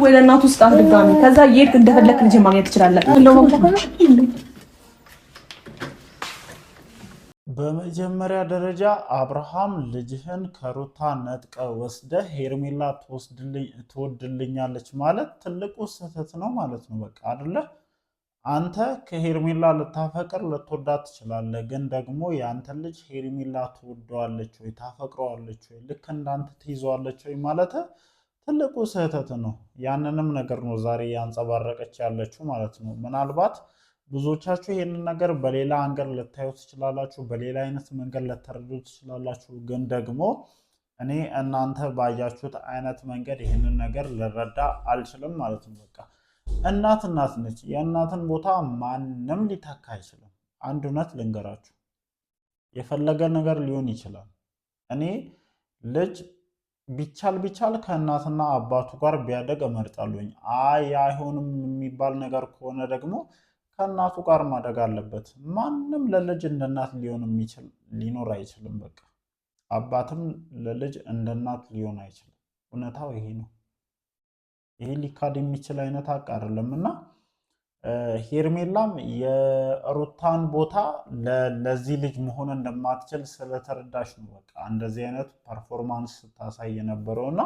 ወደ እናቱ ውስጥ አድርጋሚ ከዛ የት እንደፈለክ ልጅ ማግኘት ትችላለህ። በመጀመሪያ ደረጃ አብርሃም ልጅህን ከሩታ ነጥቀ ወስደህ ሄርሜላ ትወድልኛለች ማለት ትልቁ ስህተት ነው ማለት ነው። በቃ አይደለ? አንተ ከሄርሜላ ልታፈቅር ልትወዳት ትችላለህ፣ ግን ደግሞ የአንተ ልጅ ሄርሜላ ትወደዋለች ወይ ታፈቅረዋለች ወይ ልክ እንዳንተ ትይዘዋለች ወይ ማለት ትልቁ ስህተት ነው። ያንንም ነገር ነው ዛሬ ያንጸባረቀች ያለችው ማለት ነው። ምናልባት ብዙዎቻችሁ ይህንን ነገር በሌላ አንገር ልታዩ ትችላላችሁ፣ በሌላ አይነት መንገድ ልትረዱ ትችላላችሁ። ግን ደግሞ እኔ እናንተ ባያችሁት አይነት መንገድ ይህንን ነገር ልረዳ አልችልም ማለት ነው። በቃ እናት እናት ነች። የእናትን ቦታ ማንም ሊተካ አይችልም። አንድ እውነት ልንገራችሁ፣ የፈለገ ነገር ሊሆን ይችላል። እኔ ልጅ ቢቻል ከእናትና አባቱ ጋር ቢያደግ እመርጣለሁኝ። አይሆንም የሚባል ነገር ከሆነ ደግሞ ከእናቱ ጋር ማደግ አለበት። ማንም ለልጅ እንደ እናት ሊሆን የሚችል ሊኖር አይችልም። በቃ አባትም ለልጅ እንደ እናት ሊሆን አይችልም። እውነታው ይሄ ነው። ይሄ ሊካድ የሚችል አይነት ሀቅ አይደለም። እና ሄርሜላም የሩታን ቦታ ለዚህ ልጅ መሆን እንደማትችል ስለተረዳሽ ነው በቃ እንደዚህ አይነት ፐርፎርማንስ ስታሳይ የነበረው። እና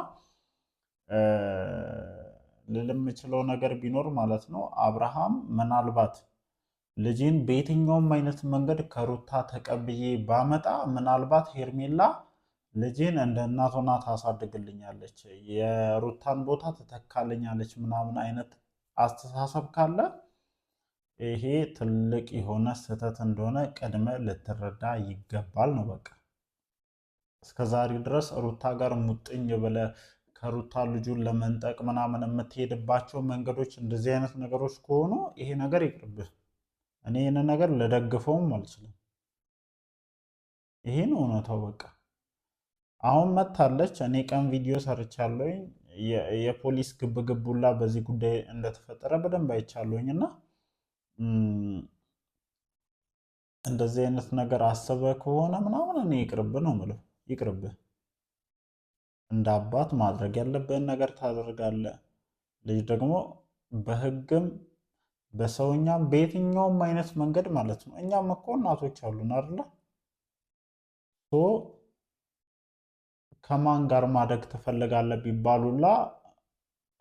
ልል የምችለው ነገር ቢኖር ማለት ነው አብርሃም ምናልባት ልጅን በየትኛውም አይነት መንገድ ከሩታ ተቀብዬ ባመጣ ምናልባት ሄርሜላ ልጅን እንደ እናት ሆና ታሳድግልኛለች፣ የሩታን ቦታ ትተካልኛለች ምናምን አይነት አስተሳሰብ ካለ ይሄ ትልቅ የሆነ ስህተት እንደሆነ ቀድመ ልትረዳ ይገባል ነው በቃ። እስከዛሬ ድረስ ሩታ ጋር ሙጥኝ ብለ ከሩታ ልጁን ለመንጠቅ ምናምን የምትሄድባቸው መንገዶች እንደዚህ አይነት ነገሮች ከሆኑ ይሄ ነገር ይቅርብህ። እኔ ይህንን ነገር ልደግፈውም አልችልም። ይሄ ነው እውነታው በቃ። አሁን መታለች። እኔ ቀን ቪዲዮ ሰርቻለሁኝ። የፖሊስ ግብግቡላ በዚህ ጉዳይ እንደተፈጠረ በደንብ አይቻለሁኝ። እና እንደዚህ አይነት ነገር አስበ ከሆነ ምናምን እኔ ይቅርብ ነው የምለው። ይቅርብህ። እንደ አባት ማድረግ ያለብህን ነገር ታደርጋለህ። ልጅ ደግሞ በህግም በሰውኛም በየትኛውም አይነት መንገድ ማለት ነው። እኛም እኮ እናቶች አሉን አይደለ? ከማን ጋር ማደግ ትፈልጋለህ ቢባሉላ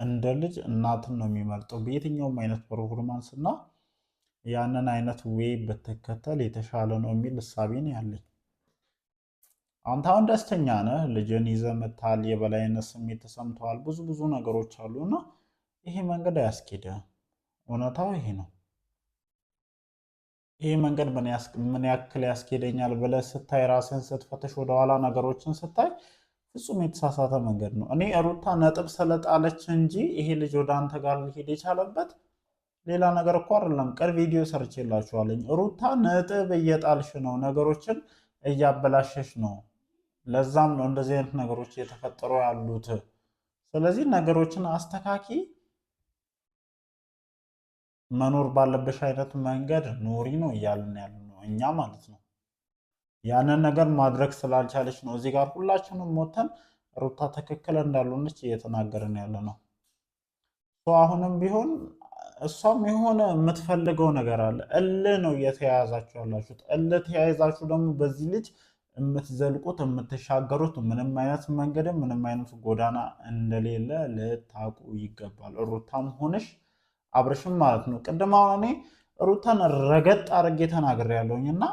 እንደ ልጅ እናትን ነው የሚመርጠው በየትኛውም አይነት ፐርፎርማንስ። እና ያንን አይነት ዌይ ብትከተል የተሻለ ነው የሚል እሳቤ ነው ያለኝ። አንተ አሁን ደስተኛ ነህ፣ ልጅን ይዘህ መታል፣ የበላይነት ስሜት ተሰምተዋል፣ ብዙ ነገሮች አሉ። እና ይሄ መንገድ አያስኬድህም። እውነታው ይሄ ነው። ይሄ መንገድ ምን ያክል ያስኬደኛል ብለህ ስታይ፣ ራስን ስትፈተሽ፣ ወደኋላ ነገሮችን ስታይ ፍጹም የተሳሳተ መንገድ ነው። እኔ ሩታ ነጥብ ስለጣለች እንጂ ይሄ ልጅ ወደ አንተ ጋር ሊሄድ የቻለበት ሌላ ነገር እኮ አይደለም። ቅርብ ቪዲዮ ሰርቼላችኋለኝ። ሩታ ነጥብ እየጣልሽ ነው፣ ነገሮችን እያበላሸሽ ነው። ለዛም ነው እንደዚህ አይነት ነገሮች እየተፈጠሩ ያሉት። ስለዚህ ነገሮችን አስተካኪ፣ መኖር ባለበሽ አይነት መንገድ ኖሪ ነው እያልን ያለ ነው እኛ ማለት ነው። ያንን ነገር ማድረግ ስላልቻለች ነው እዚህ ጋር ሁላችንም ሞተን ሩታ ትክክል እንዳልሆነች እየተናገርን ያለ ነው። አሁንም ቢሆን እሷም የሆነ የምትፈልገው ነገር አለ። እልህ ነው እየተያያዛችሁ ያላችሁት። እልህ ተያይዛችሁ ደግሞ በዚህ ልጅ የምትዘልቁት የምትሻገሩት ምንም አይነት መንገድም ምንም አይነት ጎዳና እንደሌለ ልታውቁ ይገባል። ሩታም ሆነሽ አብርሽም ማለት ነው። ቅድም አሁን እኔ ሩታን ረገጥ አድርጌ ተናግሬያለሁኝ እና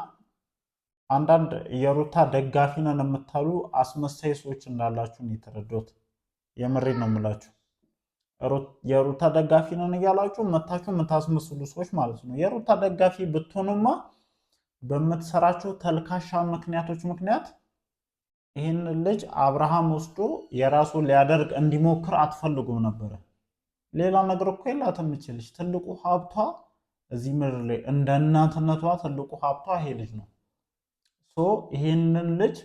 አንዳንድ የሩታ ደጋፊ ነን የምታሉ አስመሳይ ሰዎች እንዳላችሁ ነው የተረዳሁት። የምሬን ነው የምላችሁ። የሩታ ደጋፊ ነን እያላችሁ መታችሁ የምታስመስሉ ሰዎች ማለት ነው። የሩታ ደጋፊ ብትሆኑማ በምትሰራቸው ተልካሻ ምክንያቶች ምክንያት ይህን ልጅ አብርሃም ወስዶ የራሱ ሊያደርግ እንዲሞክር አትፈልጉም ነበረ። ሌላ ነገር እኮ የላትም የምችልሽ። ትልቁ ሀብቷ እዚህ ምድር ላይ እንደ እናትነቷ ትልቁ ሀብቷ ይሄ ልጅ ነው። ይህንን ልጅ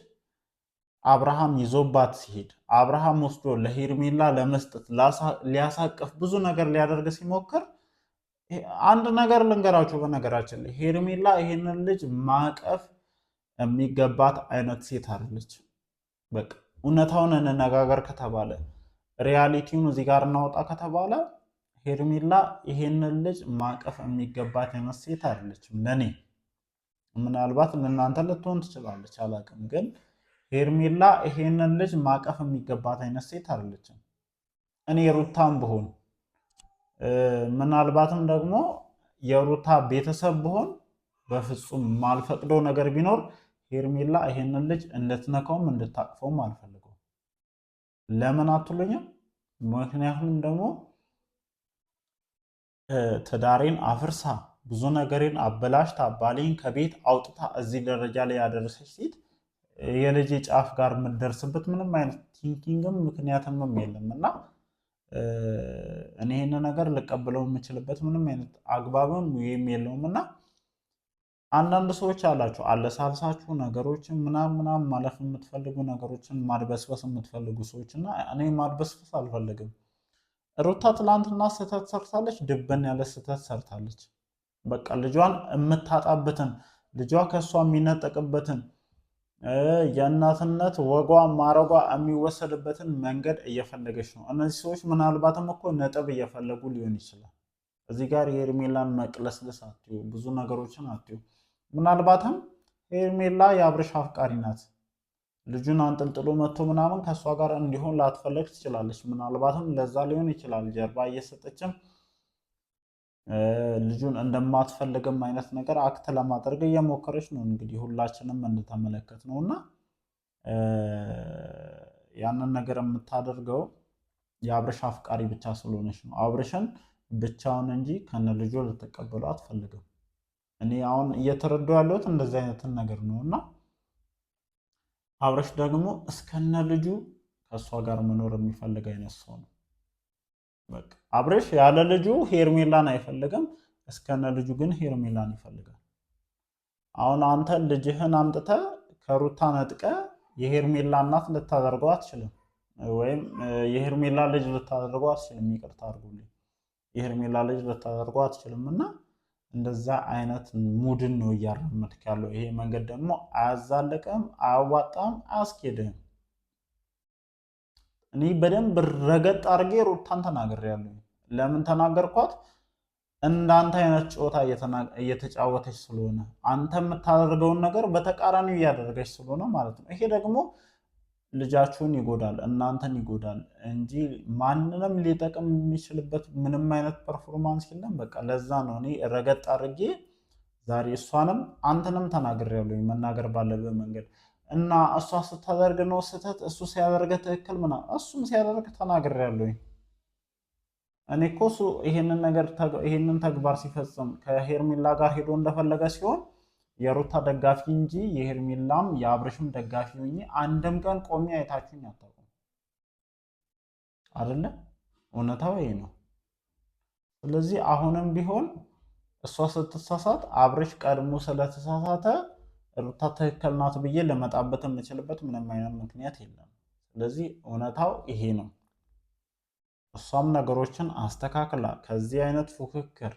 አብርሃም ይዞባት ሲሄድ አብርሃም ወስዶ ለሄርሜላ ለመስጠት ሊያሳቅፍ ብዙ ነገር ሊያደርግ ሲሞክር አንድ ነገር ልንገራችሁ። በነገራችን ላይ ሄርሜላ ይህንን ልጅ ማቀፍ የሚገባት አይነት ሴት አይደለች። በቃ እውነታውን እንነጋገር ከተባለ ሪያሊቲውን እዚህ ጋር እናወጣ ከተባለ ሄርሜላ ይሄንን ልጅ ማቀፍ የሚገባት አይነት ሴት አይደለችም ለኔ። ምናልባት ለእናንተ ልትሆን ትችላለች አላውቅም፣ ግን ሄርሜላ ይሄንን ልጅ ማቀፍ የሚገባት አይነት ሴት አይደለችም። እኔ ሩታም ብሆን ምናልባትም ደግሞ የሩታ ቤተሰብ ብሆን በፍጹም ማልፈቅደው ነገር ቢኖር ሄርሜላ ይሄንን ልጅ እንድትነካውም እንድታቅፈውም አልፈልገውም። ለምን አትሉኝም? ምክንያቱም ደግሞ ትዳሬን አፍርሳ ብዙ ነገሬን አበላሽታ ባሌን ከቤት አውጥታ እዚህ ደረጃ ላይ ያደረሰች ሴት የልጅ ጫፍ ጋር የምትደርስበት ምንም አይነት ቲንኪንግም ምክንያትምም የለም እና እኔ ይህን ነገር ልቀበለው የምችልበት ምንም አይነት አግባብም ወይም የለውም እና አንዳንድ ሰዎች አላችሁ አለሳልሳችሁ ነገሮችን ምናምን ማለፍ የምትፈልጉ ነገሮችን ማድበስበስ የምትፈልጉ ሰዎች እና እኔ ማድበስበስ አልፈልግም። ሩታ ትላንትና ስህተት ሰርታለች፣ ድብን ያለ ስህተት ሰርታለች። በቃ ልጇን የምታጣበትን ልጇ ከእሷ የሚነጠቅበትን የእናትነት ወጓ ማረጓ የሚወሰድበትን መንገድ እየፈለገች ነው። እነዚህ ሰዎች ምናልባትም እኮ ነጥብ እየፈለጉ ሊሆን ይችላል። እዚህ ጋር የሄርሜላን መቅለስለስ አትዩ፣ ብዙ ነገሮችን አትዩ። ምናልባትም ሄርሜላ የአብርሽ አፍቃሪ ናት። ልጁን አንጠልጥሎ መጥቶ ምናምን ከእሷ ጋር እንዲሆን ላትፈለግ ትችላለች። ምናልባትም ለዛ ሊሆን ይችላል ጀርባ እየሰጠችም ልጁን እንደማትፈልግም አይነት ነገር አክት ለማድረግ እየሞከረች ነው። እንግዲህ ሁላችንም እንድተመለከት ነው እና ያንን ነገር የምታደርገው የአብርሽ አፍቃሪ ብቻ ስለሆነች ነው። አብርሽን ብቻውን እንጂ ከነ ልጁ ልትቀበሉ አትፈልግም። እኔ አሁን እየተረዱ ያለሁት እንደዚህ አይነትን ነገር ነው እና አብርሽ ደግሞ እስከነ ልጁ ከእሷ ጋር መኖር የሚፈልግ አይነት ሰው ነው። በቃ አብርሽ ያለ ልጁ ሄርሜላን አይፈልግም፣ እስከነ ልጁ ግን ሄርሜላን ይፈልጋል። አሁን አንተ ልጅህን አምጥተ ከሩታ ነጥቀ የሄርሜላ እናት ልታደርገው አትችልም፣ ወይም የሄርሜላ ልጅ ልታደርገው አትችልም። ይቅርታ አድርጉልኝ፣ የሄርሜላ ልጅ ልታደርገው አትችልም እና እንደዛ አይነት ሙድን ነው እያራመድክ ያለው። ይሄ መንገድ ደግሞ አያዛልቅም፣ አያዋጣም፣ አያስኬድህም። እኔ በደንብ ረገጥ አድርጌ ሩታን ተናግሬያለሁ። ለምን ተናገርኳት? እንዳንተ አይነት ጨዋታ እየተጫወተች ስለሆነ፣ አንተ የምታደርገውን ነገር በተቃራኒው እያደረገች ስለሆነ ማለት ነው። ይሄ ደግሞ ልጃችሁን ይጎዳል፣ እናንተን ይጎዳል እንጂ ማንንም ሊጠቅም የሚችልበት ምንም አይነት ፐርፎርማንስ የለም። በቃ ለዛ ነው እኔ ረገጥ አድርጌ ዛሬ እሷንም አንተንም ተናግሬያለሁ መናገር ባለብህ መንገድ እና እሷ ስታደርግ ነው ስህተት፣ እሱ ሲያደርግ ትክክል ምናምን፣ እሱም ሲያደርግ ተናግሬያለሁ። እኔ እኮ እሱ ይሄንን ተግባር ሲፈጽም ከሄርሜላ ጋር ሄዶ እንደፈለገ ሲሆን የሩታ ደጋፊ እንጂ የሄርሜላም የአብርሽም ደጋፊ ሆኜ አንድም ቀን ቆሜ አይታችሁኝ አታውቁም አይደለ? እውነታው ይሄ ነው። ስለዚህ አሁንም ቢሆን እሷ ስትሳሳት አብርሽ ቀድሞ ስለተሳሳተ ሩታ ትክክል ናት ብዬ ልመጣበት የምችልበት ምንም አይነት ምክንያት የለም። ስለዚህ እውነታው ይሄ ነው። እሷም ነገሮችን አስተካክላ ከዚህ አይነት ፉክክር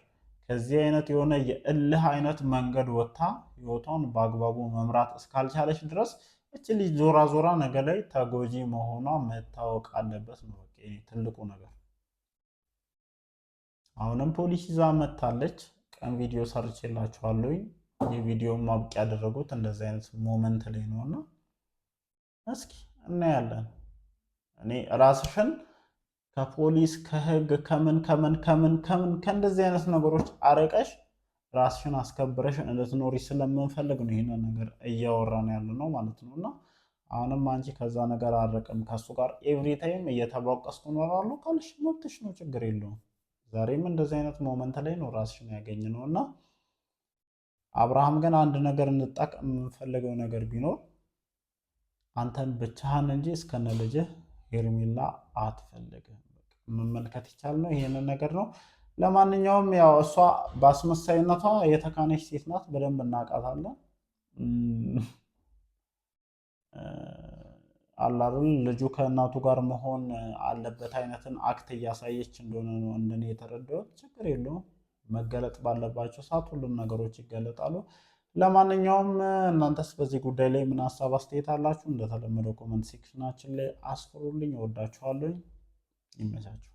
ከዚህ አይነት የሆነ የእልህ አይነት መንገድ ወጥታ ህይወቷን በአግባቡ መምራት እስካልቻለች ድረስ እች ልጅ ዞራ ዞራ ነገ ላይ ተጎጂ መሆኗ መታወቅ አለበት ነው ትልቁ ነገር። አሁንም ፖሊስ ይዛ መታለች። ቀን ቪዲዮ ሰርቼላችኋለሁ። የቪዲዮ ማብቂያ ያደረጉት እንደዚህ አይነት ሞመንት ላይ ነውና እስኪ እናያለን። እኔ ራስሽን ከፖሊስ ከህግ ከምን ከእንደዚህ አይነት ነገሮች አረቀሽ ራስሽን አስከብረሽ እንድትኖሪ ስለምንፈልግ ነው ይህንን ነገር እያወራን ያለ ነው ማለት ነው። እና አሁንም አንቺ ከዛ ነገር አረቅም ከሱ ጋር ኤቭሪ ታይም እየተባቀስኩ እኖራለሁ ካልሽ መብትሽ ነው፣ ችግር የለውም። ዛሬም እንደዚህ አይነት ሞመንት ላይ ነው ራስሽን ያገኝ ነው እና አብርሃም ግን አንድ ነገር እንድታቅ የምንፈልገው ነገር ቢኖር አንተን ብቻህን እንጂ እስከነ ልጅህ ሄርሜላ አትፈልግም። መመልከት ይቻላል። ይሄንን ነገር ነው። ለማንኛውም ያው እሷ በአስመሳይነቷ የተካነች ሴት ናት፣ በደንብ እናውቃታለን። አላሩን ልጁ ከእናቱ ጋር መሆን አለበት አይነትን አክት እያሳየች እንደሆነ ነው እንደኔ የተረዳሁት። ችግር የለውም። መገለጥ ባለባቸው ሰዓት ሁሉም ነገሮች ይገለጣሉ። ለማንኛውም እናንተስ በዚህ ጉዳይ ላይ ምን ሀሳብ አስተያየት አላችሁ? እንደተለመደው ኮመንት ሴክሽናችን ላይ አስፍሩልኝ። እወዳችኋለሁ። ይመቻችሁ።